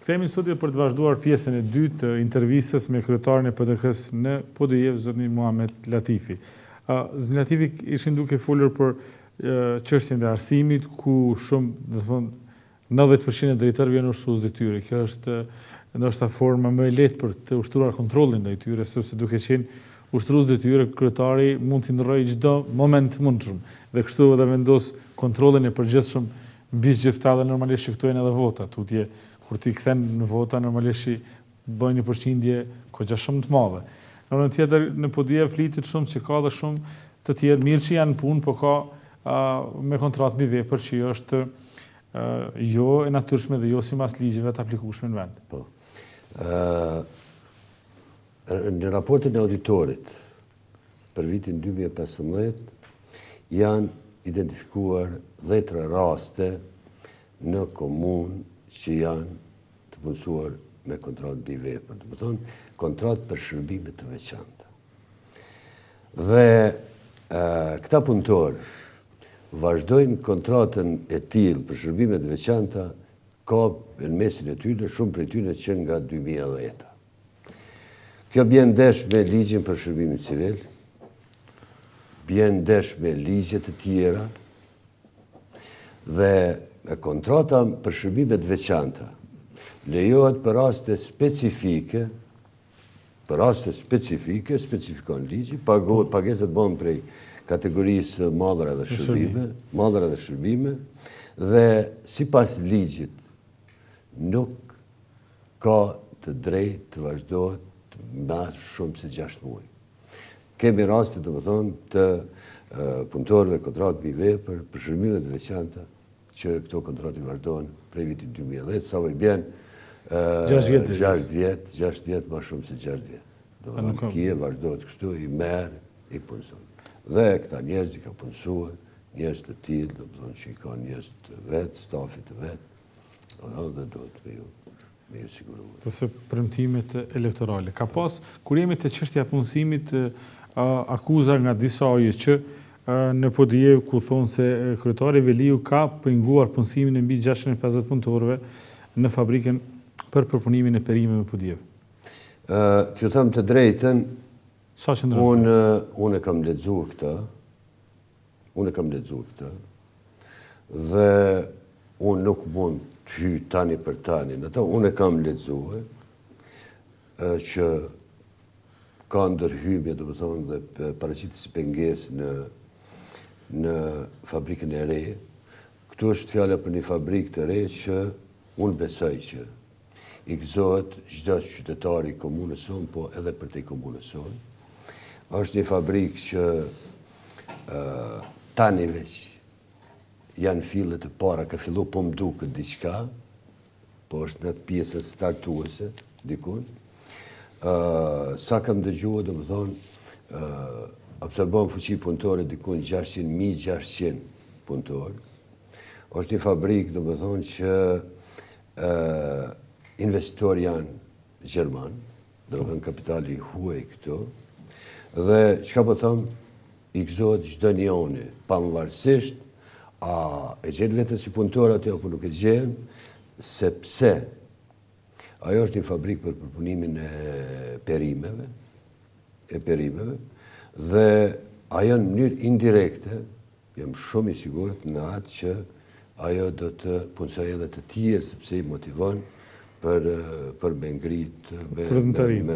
Kthehemi sot për të vazhduar pjesën e dytë të intervistës me kryetarin e PDK-s në Podujevë, zotin Muhamet Latifi. Zotin Latifi, ishin duke folur për çështjen e arsimit, ku shumë, do të thonë, 90% e drejtorëve janë ushtrues detyre. Kjo është ndoshta forma më e lehtë për të ushtruar kontrollin ndaj tyre, sepse duke qenë ushtrues detyre, kryetari mund t'i ndrojë çdo moment mundshëm dhe kështu edhe vendos kontrollin e përgjithshëm mbi gjithta dhe normalisht shiktojnë edhe votat. Tutje kur ti kthen në vota normalisht bëjnë një përqindje goxha shumë të madhe. Në anën tjetër në Podujevë flitet shumë që ka dhe shumë të tjerë mirë që janë punë, po ka me kontratë mbi vepër që është jo e natyrshme dhe jo sipas ligjeve të aplikueshme në vend. Po. Në raportin e auditorit për vitin 2015 janë identifikuar 10 raste në komunë që janë të punësuar me kontratë mbi vepër, do të thonë kontratë për shërbime të veçanta. Dhe këta punëtorë vazhdojnë kontratën e tillë për shërbime të veçanta ka në mesin e tyre shumë prej tyre që nga 2010. Kjo bjen ndesh me ligjin për shërbimin civil, bjen ndesh me ligjet të tjera dhe kontrata për shërbimet veçanta lejohet për raste specifike, specifikon ligji, pagesat bën prej kategorisë mallra dhe shërbime, dhe sipas ligjit nuk ka të drejtë të vazhdohet më shumë se 6 muaj. Kemi raste, domethënë, të punëtorëve kontratë mbi vepër për shërbime të veçanta që këto kontratë vazhdohen prej vitit 2010, sa i bjen 6 vjet, më shumë se 6 vjet. Domethënë, kia vazhdohet kështu, i merr, i punëson. Dhe këta njerëz i ka punësuar, njerëz të tillë, domethënë që i kanë njerëz të vet, stafit të vet, dhe do të me ju siguruar. Ose premtimet elektorale. Ka pas, kur jemi të çështja e punësimit, akuza nga disa oje që në Podujevë ku thonë se kryetari Veliu ka penguar punësimin e mbi 650 punëtorëve në fabrikën për përpunimin e perimeve në Podujevë. T'ju them të drejtën, sa qëndron? Unë kam lexuar këtë, dhe unë nuk mund të hy tani për tani. Unë kam lexuar që ka ndërhyrje, do të thonë, dhe paraqitës pengesë në fabrikën e re. Këtu është fjala për një fabrikë të re që unë besoj që i gëzohet çdo qytetar i komunës sonë, po edhe për te komunës sonë. Është një fabrikë që tani veç janë fillet e para, ka fillu po më duket diçka, po është në atë pjesën startuese, dikun. Sa kam dëgjuar, do më thonë, absorbon fuqi punëtore dikun 1.600 punëtorë. Është një fabrikë, do më thonë, që investitor janë Gjerman, do më thonë kapitali huaj këto, dhe çka po thëmë, i gëzohet çdo njoni, pavarësisht a e gjenë vetën si punëtor aty apo nuk e gjenë, sepse ajo është një fabrikë për përpunimin e perimeve, dhe ajo në mënyrë indirekte, jam shumë i sigurt në atë që ajo do të punësoj edhe të tjerë, sepse i motivon për me ngrit prodhimtarin,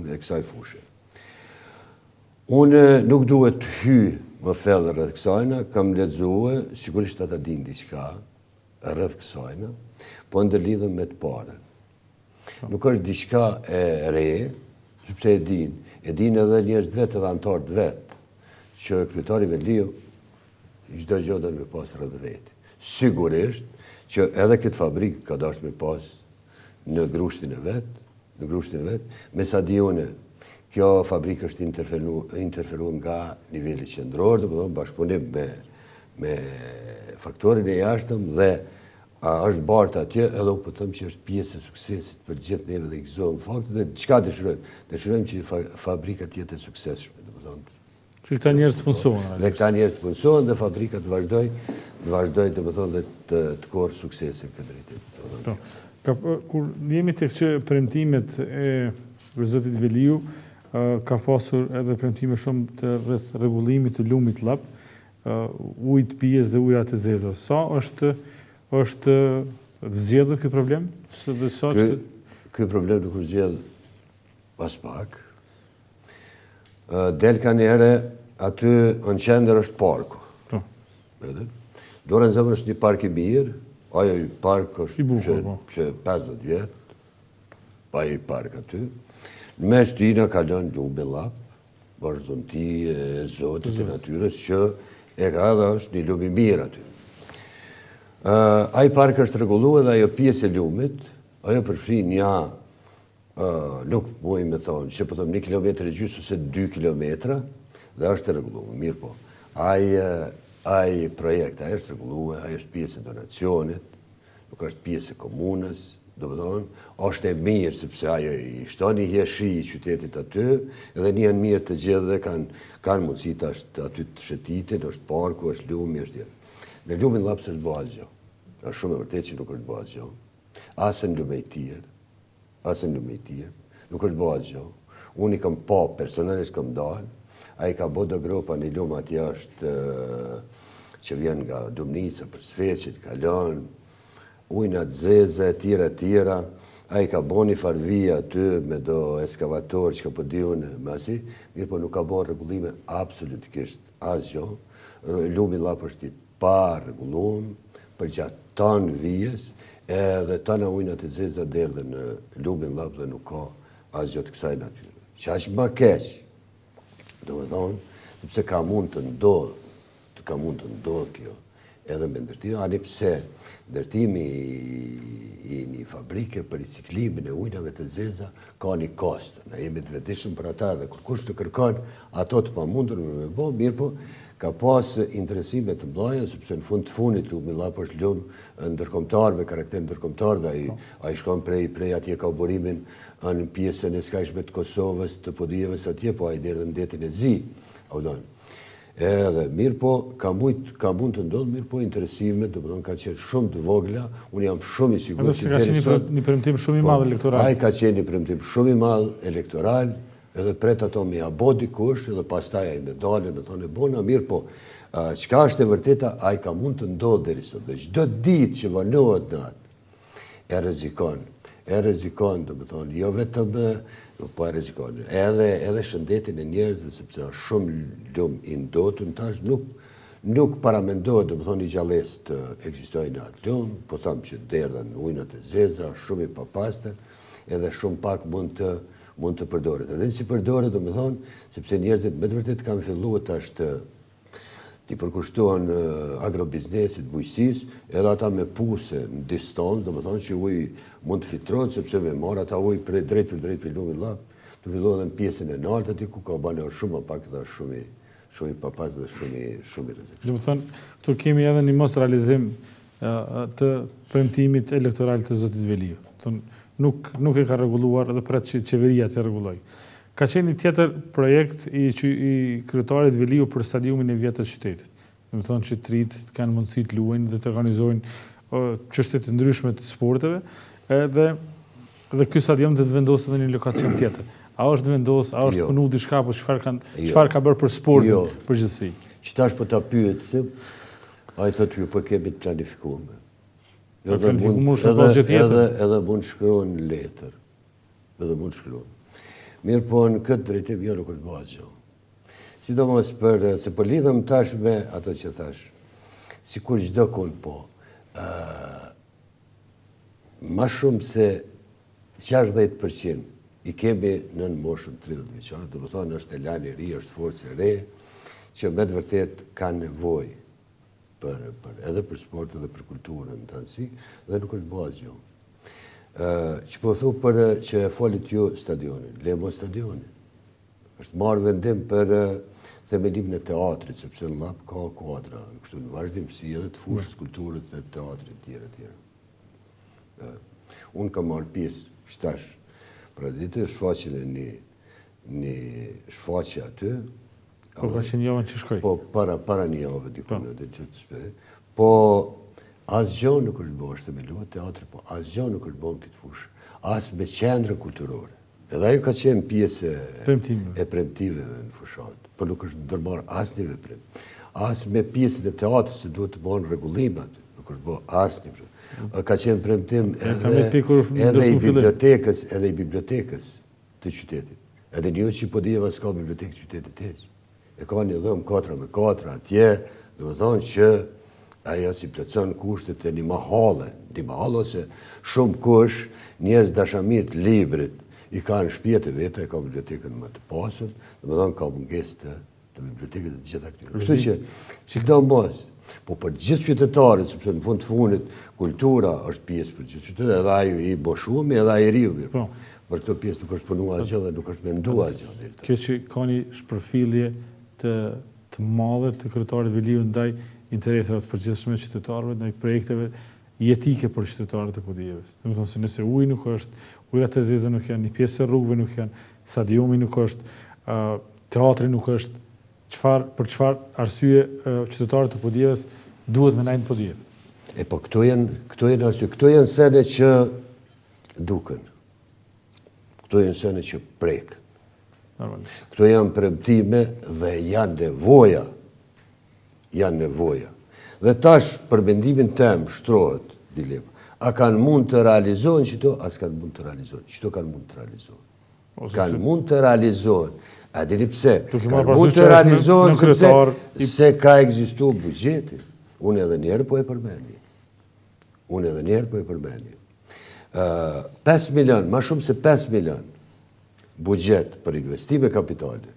e kësaj fushë. Unë nuk duhet të hy më fellë rreth kësajna, kam lexuar, sigurisht ata dinë diçka rreth kësajna, po ndërlidhem me të parën. Nuk është diçka e re, sepse e din edhe njerëz vetë edhe anëtar të vet, që kryetari Veliu çdo gjë do të pas rreth vetë. Sigurisht që edhe këtë fabrikë ka dashur me pas në grushtin e vet, me sa di unë, kjo fabrikë është interferuar nga niveli qendror, do të thonë bashkëpunim me faktorin e jashtëm dhe është bartë atje, edhe u po them që është pjesë e suksesit për gjithë neve dhe i gëzohem faktit dhe çka dëshirojmë? Dëshirojmë që fabrika të jetë e suksesshme, do të thonë. Që këta njerëz të punësohen. Dhe këta njerëz të punësohen dhe fabrika të vazhdoj, do të thonë dhe të korrë suksesin këtë drejtim. Kur jemi tek që premtimet e Zotit Veliu, ka pasur edhe premtime shumë të rreth rregullimit të lumit llap, ujit pjes dhe ujëra të zeza. Sa është zgjedhur ky problem? Ky problem nuk është zgjedhur pas pak. Del ka njëre aty në qendër është parku. Dorën Zemër është një park i mirë, ajo i park është që 50 vjetë, pa i park aty. Në mes të ina kalon lumi llap, vazhdonti e Zotit e natyres që e ka dhe është një lumi mirë aty. Ai park është rregulluar dhe ajo pjesë e lumit, ajo përfshi një nuk muj me thonë, që po thëmë 1 kilometër e gjysmë ose 2 kilometra, dhe është rregulluar, mirë po. Ai projekt, ai është rregulluar, ai është pjesë e donacionit, nuk është pjesë e komunës, do të thonë, është e mirë sepse ajo i shton një hjeshi i qytetit aty, edhe një janë mirë të gjithë dhe kanë mundësi të aty të shëtitin, është parku, është lumi, është tjerë. Në lumin llap s'është bëu asgjë. Është shumë e vërtetë që nuk është bëu asgjë. Asë në lume i tjerë, nuk është bëu asgjë. Unë i kam pa, personalisht kam dalë, ai ka bërë do gropa një lumë atje është që vjen nga Dumnica për Sfeqin, kalon, ujna të zeze, tjera, ai ka bërë një farvi aty me do eskavator që ka po di unë masi, mirë po nuk ka bërë rregullime absolutikisht asgjë. Lumi llap është i pa rregulluar për gjatë tanë vijes, edhe tana ujna të zeza derdhe në lumin llap dhe nuk ka asgjë të kësaj natyre. Që është më keq, do me thonë, sepse ka mund të ndodhë kjo, edhe me ndërtim, ani pse ndërtimi i një fabrike për riciklimin e ujnave të zeza ka një kost. Ne jemi të vetëdijshëm për ata dhe kur kush të kërkon ato të pamundur me bë, mirë po ka pas interesime të mëdha, sepse në fund të fundit lumi llap është lum ndërkombëtar me karakter ndërkombëtar dhe ai shkon prej atje ka burimin në pjesën e skajshme të Kosovës, të podijeve atje, po ai deri në detin e Zi. Edhe mirë po, ka mund të ndodhë, mirë po, interesimet, do përdo në ka qenë shumë të vogla, unë jam shumë i sigur që ka qenë një premtim shumë i madh elektoral. Ai ka qenë një premtim shumë i madh elektoral, edhe pret ato me abo dikush, edhe pastaj ai me dalë, me thonë e bona, mirë po, çka është e vërteta, ai ka mund të ndodhë deri sot, dhe çdo ditë që vanohet në atë, e rrezikon, do të thonë, jo vetëm po e rrezikon, edhe shëndetin e njerëzve, sepse është shumë lum i ndotur, tash nuk paramendohet, do të thonë, i gjallës të ekzistojë në atë lum, po them që derdhen ujnat e zeza, shumë i papastër, edhe shumë pak mund të përdoret. Edhe si përdoret, do të thonë, sepse njerëzit me të vërtet kanë filluar tash t'i përkushtohen agrobiznesit, bujqësisë, edhe ata me puse në distancë, do të thonë që uji mund të filtrohet, sepse me marr ata ujë drejt për lumin llap, të fillohen në pjesën e lartë aty ku ka banë shumë më pak dhe shumë i papastër dhe shumë i rrezikshëm. Do të thonë, këtu kemi edhe një mos realizim të premtimit elektoral të Zotit Veliu. Nuk e ka rregulluar dhe pret që qeveria të rregullojë. Ka qenë një tjetër projekt i kryetarit Veliu për stadiumin e vjetër të qytetit. Do të thonë që të rinjt kanë mundësi të luajnë dhe të organizojnë çështje të ndryshme të sporteve, dhe ky stadium do të vendosë në një lokacion tjetër. A është vendos, a është punu diçka, apo çfarë ka bërë për sportin përgjithësi? Që tash po ta pyet, ai thotë ju po kemi të planifikuar. Edhe mund shkruan letër. Edhe mund shkruan. Mirë po në këtë drejtim jo nuk është bëu asgjë. Sidomos se po lidhem tash me ato që thash. Sikur çdo kun po. Ma shumë se 60% i kemi në moshën 30 vjeçare, do të thonë është elan i ri, është forcë e re, që me të vërtet kanë nevojë edhe për sport edhe për kulturën të anësi, dhe nuk është bëu asgjë. Që po thu për që e folit ju stadionin, Lemo stadionin. është marrë vendim për themelimin e teatrit, sepse në llap ka kuadra, kështu në vazhdimsi edhe të fushës kulturës dhe teatrit tjera. Unë kam marrë pjesë shtash, pra ditë shfaqjen e një shfaqje aty. Po ka qenë javën që shkoj? Po para një javë dikune, po Asgjë nuk është bërë, është me luajtë teatri, po asgjë nuk është bërë në këtë fushë. As me qendrën kulturore. Edhe ajo ka qenë pjesë e premtimeve në fushat, por nuk është ndërmarrë asnjë veprim. As me pjesën e teatrit se duhet të bëhen rregullimet, nuk është bërë asnjë. Ka qenë premtim edhe i bibliotekës të qytetit. Edhe një që po dijeva s'ka bibliotekë qytetit heq. E ka një dhëmë 4x4 atje, do të thonë që ajo si plotson kushtet e një mahale ose shumë kush njerëz dashamirë të librit i kanë shtëpitë vete, e ka bibliotekën më të pasur, do të thonë ka mungesë të bibliotekës të gjitha këtyre. Kështu që sidomos, po për gjithë qytetarët, sepse në fund të fundit kultura është pjesë për gjithë qytetarët, edhe ai i boshumi, edhe ai i riu. Për këtë pjesë nuk është punuar asgjë dhe nuk është menduar asgjë. Kjo që ka një shpërfillje të madhe të kryetarit Viliu ndaj interesave të përgjithshme të qytetarëve, ndaj projekteve jetike për qytetarët e Podijevës. Do të thonë se nëse uji nuk është, ujërat e zeza nuk janë, një pjesë e rrugëve nuk janë, stadiumi nuk është, teatri nuk është, për çfarë arsye qytetarët e Podijevës duhet me ndajnë Podijevë? E po këto janë arsye, këto janë sene që duken. Këto janë sene që prekën. Këto janë premtime dhe janë nevoja. Dhe tash, për mendimin tem, shtrohet dilema. A kanë mund të realizohen qëto, as kanë mund të realizohen. Qëto kanë mund të realizohen. Kanë mund të realizohen. A dini pse? Kanë mund të realizohen se ka ekzistu buxheti. Unë edhe njerë po e përmeni. 5 milion, ma shumë se 5 milion buxhet për investime kapitale.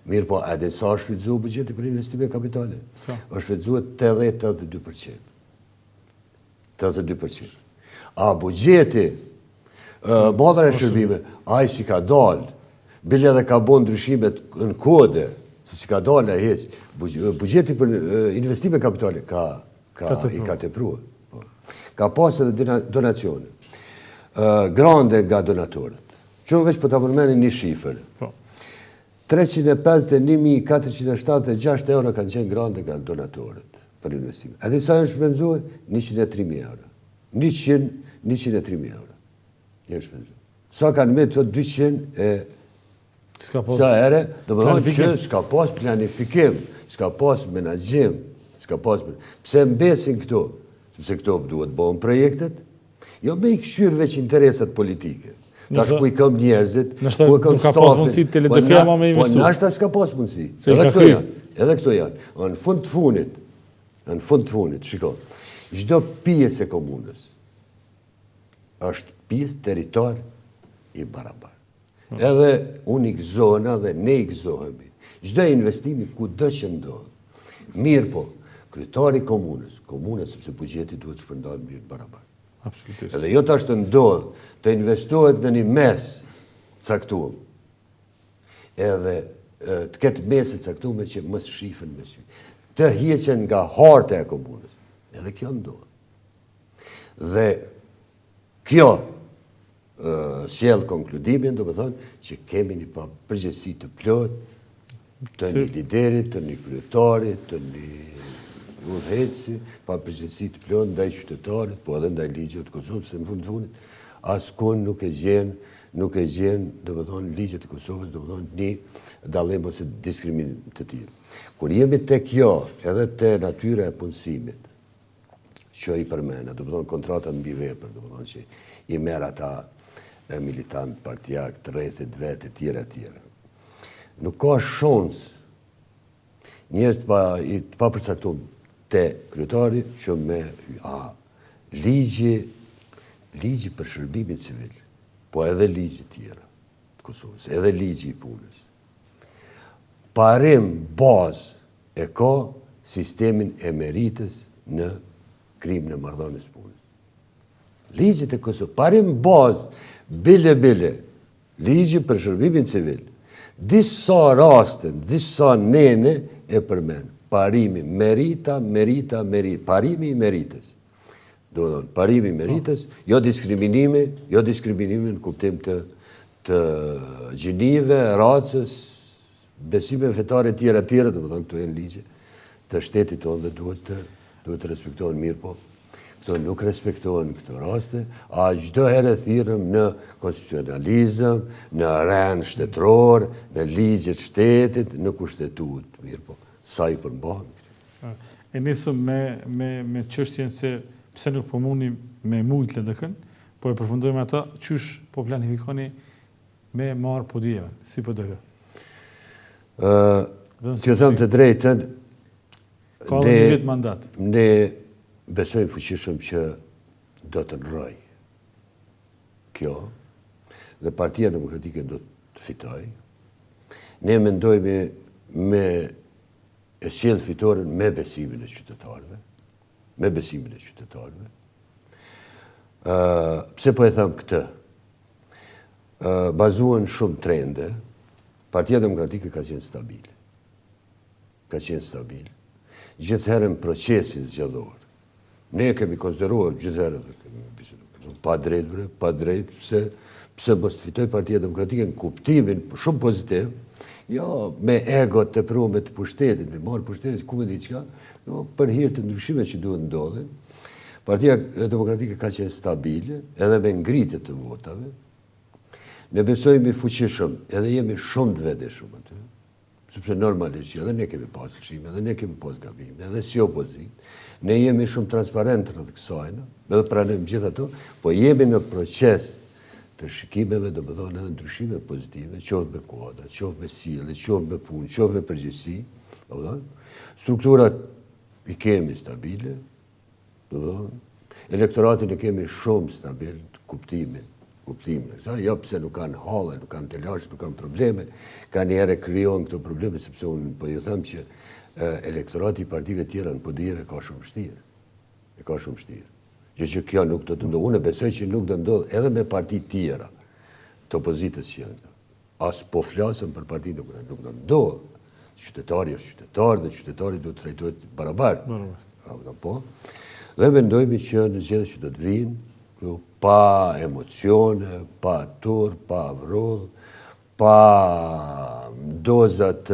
Mirë po, edhe sa është shfrytzuar buxheti për investime kapitale? Është shfrytzuar 82%. 82%. A buxheti, bodra e shërbime, ai si ka dalë, bile edhe ka bon ndryshimet në kode, se si ka dalë e heq, buxheti për investime kapitale i ka tepruar. Ka pas edhe donacione. Grande nga donatorët. Që veç për të përmeni një shifër. 351.476 euro kanë qenë grande nga donatorët për investime. Edhe sa janë shpenzuar? 103.000 euro. 103.000 euro. Janë shpenzuar. Sa kanë me të 200 e... Sa ere, do më thonë që s'ka pas planifikim, s'ka pas menaxhim, pse mbesin këto? Sepse këto duhet bëhen projektet, jo me i këshyrë veç interesat politike. Tash ku i këm njerëzit, ku i këm stafin, po nashta s'ka pas mundësi. Edhe këto janë. Në fund të funit, shiko, çdo pjesë e komunës është pjesë territor i barabartë. Edhe unë i gëzona dhe ne i gëzohemi. Çdo investimi ku do që ndodhë. Mirë po, kryetari i komunës, sepse buxheti duhet shpërndahet mirë barabartë. Edhe jo tash të ndodhë, të investohet në një mes caktuar. Edhe të ketë meset caktuar që mos shifen me sy. Të hiqen nga harta e komunës. Edhe kjo ndodhë. Dhe kjo sjell konkludimin, do të thonë, që kemi një përgjegjësi të plotë të një liderit, të një kryetarit, të një udhëheci, pa përgjegjësi të plotë ndaj qytetarit, po edhe ndaj ligjit të Kosovës, se në fund të fundit askund nuk e gjen, do të thonë, ligjet e Kosovës, do të thonë, një dallim ose diskriminim të tillë. Kur jemi te kjo, edhe te natyra e punësimit, që i përmena, do të thonë kontrata mbi vepër, do të thonë që i merr ata militant partijak të rrethit vetë tjera. Nuk ka shans njerëz të pa përcaktuar te kryetari që me ligji për shërbimin civil, po edhe ligji tjera të Kosovës, edhe ligji i punës. Parim bazë e ka sistemin e meritës në krimin e marrëdhënies punës. Ligjit e Kosovës, parim bazë, bile, ligji për shërbimin civil, disa raste, disa nene e përmen. Parimi merita, parimi i meritës. Do të thonë, parimi i meritës, jo diskriminimi në kuptim të gjinive, racës, besime fetare tjera, do të thonë, këto e në ligje, të shtetit tonë dhe duhet të respektohen mirë, po. Këto nuk respektohen këto raste, a çdo herë thirrëm në konstitucionalizëm, në rend shtetëror, në ligjet shtetit, në kushtetut, mirë po, sa i përmbahen. E nisëm me çështjen se pse nuk po mundi me mujt LDK-n, po e përfundojmë ata, qysh po planifikoni me marrë podijeve, si PDK? T'ju them të drejtën, Ka dhe një vit mandat. Ne besojmë fuqishëm që do të ndroj kjo, dhe Partia Demokratike do të fitoj. Ne mendojmë me e sjell fitoren me besimin e qytetarëve, me besimin e qytetarëve. Pse po e them këtë? Bazuan shumë trende, Partia Demokratike ka qenë stabile. Ka qenë stabile. Gjithherën procesin zgjedhor. Ne kemi konsideruar gjithherën pa drejt, pse mos të fitoj Partia Demokratike në kuptimin shumë pozitiv, jo me ego të prume të pushtetit, me marë pushtetit, ku me diqka, për hir të ndryshime që duhet ndodhin. Partia Demokratike ka qenë stabile, edhe me ngritje të votave. Ne besojmë i fuqishëm, edhe jemi shumë të vetëshëm aty, sepse normalisht që edhe ne kemi pas lëshime, edhe ne kemi pas gabime, edhe si opozit. Ne jemi shumë transparent rreth kësajna, edhe pranojmë gjithë ato, po jemi në proces të shikimeve, do më thonë edhe ndryshime pozitive, qoftë me kuadra, qoftë me sjellje, qoftë me punë, qoftë me përgjegjësi, do më thonë. Strukturat i kemi stabile, do më thonë. Elektoratin e kemi shumë stabil, kuptimin. Jo pse nuk kanë halle, nuk kanë telashe, nuk kanë probleme, ka njerë krijohen këto probleme, sepse unë po ju them që elektorati i partive tjera në podijeve ka shumë vështirë. E ka shumë vështirë. Gjë që kjo nuk do të ndodhë. Unë besoj që nuk do ndodhë edhe me parti tjera të opozitës që janë këto. As po flasëm për partitë nuk do ndodhë. Qytetari është qytetar dhe qytetari do të trajtohet barabartë. Po. Dhe mendojmë që në zgjedhjet që do të vinë, pa emocione, pa tur, pa vrull, pa dozat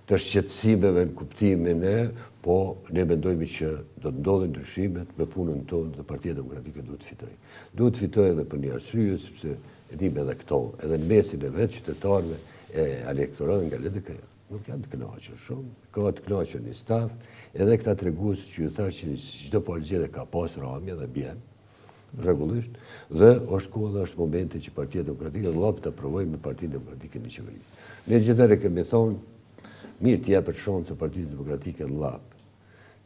të shqetësimeve në kuptimin po ne mendojmë që do të ndodhin ndryshimet me punën tonë dhe Partia Demokratike duhet të fitojë. Duhet të fitojë edhe për një arsye, sepse e dim edhe këto, edhe në mesin e vetë qytetarëve e elektorat nga LDK nuk janë të kënaqur shumë, ka të kënaqur një staf, edhe këta tregues që ju thash që çdo palëzgjedhje ka pas ramje dhe bjen rregullisht, dhe është koha dhe është momenti që Partia Demokratike vëllap të aprovojë me Partinë Demokratike në qeverisë. Ne gjithëherë kemi thonë, mirë të jepet shanse Partisë Demokratike vëllap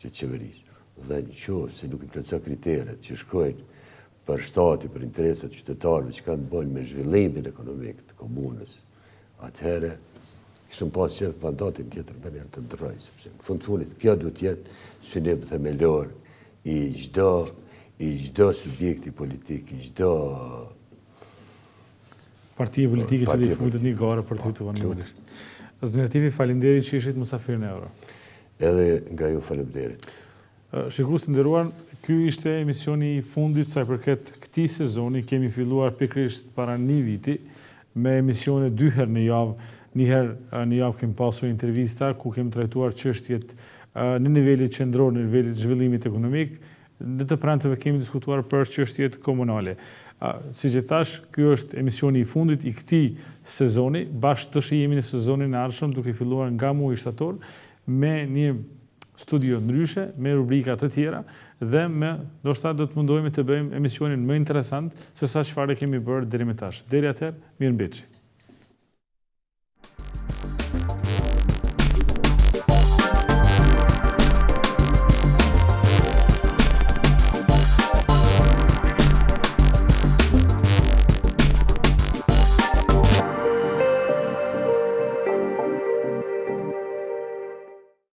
që të qeverisë. Dhe nëse se nuk i plotëson kriteret që shkojnë për shtati, për interesat qytetarëve që kanë të bëjnë me zhvillimin ekonomik të komunës, atëherë kishëm pas qef mandatin tjetër me njerë të ndërroj, sepse në fund fundit kjo duhet jetë synim themelor i çdo subjekti politik, i çdo partie politike që i futet një garë për të fituar normalisht. Zënjativi, faleminderit që ishit mysafir në Euro. Edhe nga ju faleminderit. Shikues të nderuar, ky ishte emisioni i fundit sa i përket këtij sezoni. Kemi filluar pikërisht para një viti me emisione 2 herë në javë. Një herë në javë kemi pasur intervista ku kemi trajtuar çështjet në nivelin qendror, në nivelin e zhvillimit ekonomik. Në të prantëve kemi diskutuar për çështjet komunale. Siç e thash, ky është emisioni i fundit i këtij sezoni. Bashkë të shihemi në sezonin e ardhshëm, duke filluar nga muaji shtator me një studio ndryshe, me rubrika të tjera dhe ndoshta do të mundohemi të bëjmë emisionin më interesant se sa çfarë kemi bërë deri më tash. Deri atëherë, mirëmbëjtje.